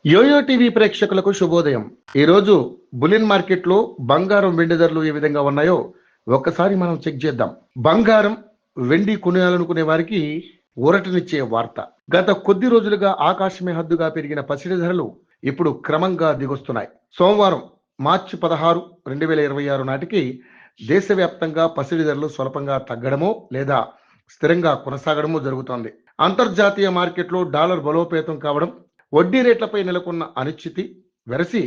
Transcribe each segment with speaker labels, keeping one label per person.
Speaker 1: Yo-yo TV ప్రేక్షకులకు శుభోదయం. ఈరోజు బులియన్ మార్కెట్లో బంగారం వెండి ధరలు ఏ విధంగా ఉన్నాయో ఒక్కసారి మనం చెక్ చేద్దాం. బంగారం వెండి కొనాలనుకునే వారికి ఊరటనిచ్చే వార్త. గత కొద్ది రోజులుగా ఆకాశమే హద్దుగా పెరిగిన పసిడి ధరలు ఇప్పుడు క్రమంగా దిగొస్తున్నాయి. సోమవారం మార్చి 16, 2026 నాటికి దేశవ్యాప్తంగా పసిడి ధరలు స్వల్పంగా తగ్గడమో లేదా స్థిరంగా కొనసాగడమో జరుగుతోంది. అంతర్జాతీయ మార్కెట్లో డాలర్ బలోపేతం కావడం, వడ్డీ రేట్లపై నెలకొన్న అనిశ్చితి వెరసి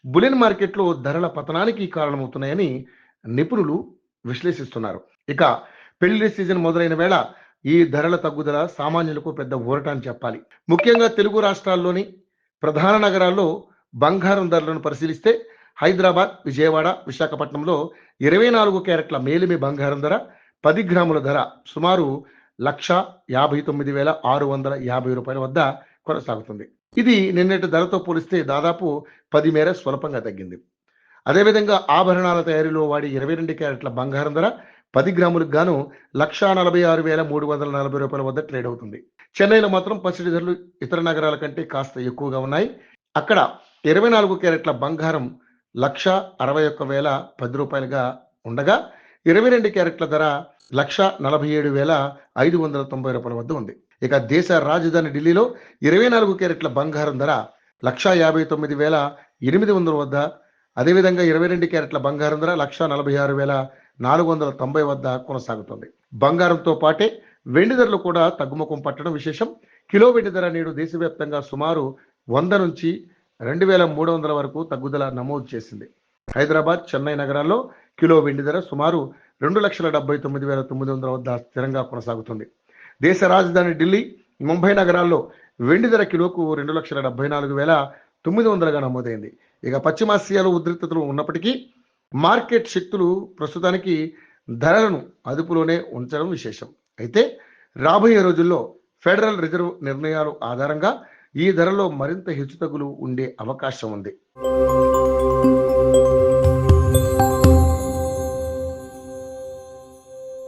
Speaker 1: బులియన్ మార్కెట్లో ధరల పతనానికి కారణమవుతున్నాయని నిపుణులు విశ్లేషిస్తున్నారు. ఇక పెళ్లి సీజన్ మొదలైన వేళ ఈ ధరల తగ్గుదల సామాన్యులకు పెద్ద ఊరట అని చెప్పాలి. ముఖ్యంగా తెలుగు రాష్ట్రాల్లోని ప్రధాన నగరాల్లో బంగారం ధరలను పరిశీలిస్తే హైదరాబాద్, విజయవాడ, విశాఖపట్నంలో 24 క్యారెట్ల మేలిమి బంగారం ధర 10 గ్రాముల ధర సుమారు 1,59,650 రూపాయల వద్ద కొనసాగుతుంది. ఇది నిన్నటి ధరతో పోలిస్తే దాదాపు 10 మేర స్వల్పంగా తగ్గింది. అదేవిధంగా ఆభరణాల తయారీలో వాడి 22 క్యారెట్ల బంగారం ధర 10 గ్రాములకు గాను 1,46,340 రూపాయల వద్ద ట్రేడ్ అవుతుంది. చెన్నైలో మాత్రం పసిడి ధరలు ఇతర నగరాల కంటే కాస్త ఎక్కువగా ఉన్నాయి. అక్కడ 24 క్యారెట్ల బంగారం 1,61,010 రూపాయలుగా ఉండగా 22 క్యారెట్ల ధర 1,47,590 రూపాయల వద్ద ఉంది. ఇక దేశ రాజధాని ఢిల్లీలో 24 క్యారెట్ల బంగారం ధర 1,59,800 వద్ద, అదేవిధంగా 22 క్యారెట్ల బంగారం ధర 1,46,490 వద్ద కొనసాగుతుంది. బంగారంతో పాటే వెండి ధరలు కూడా తగ్గుముఖం పట్టడం విశేషం. కిలో వెండి ధర నేడు దేశవ్యాప్తంగా సుమారు 100 నుంచి 2,300 వరకు తగ్గుదల నమోదు చేసింది. హైదరాబాద్, చెన్నై నగరాల్లో కిలో వెండి ధర సుమారు 2,79,900 వద్ద స్థిరంగా కొనసాగుతుంది. దేశ రాజధాని ఢిల్లీ, ముంబై నగరాల్లో వెండి ధర కిలోకు 2,74,900గా నమోదైంది. ఇక పశ్చిమాసియాలో ఉద్రిక్తతలు ఉన్నప్పటికీ మార్కెట్ శక్తులు ప్రస్తుతానికి ధరలను అదుపులోనే ఉంచడం విశేషం. అయితే రాబోయే రోజుల్లో ఫెడరల్ రిజర్వ్ నిర్ణయాలు ఆధారంగా ఈ ధరలో మరింత హెచ్చుతగ్గులు ఉండే అవకాశం ఉంది.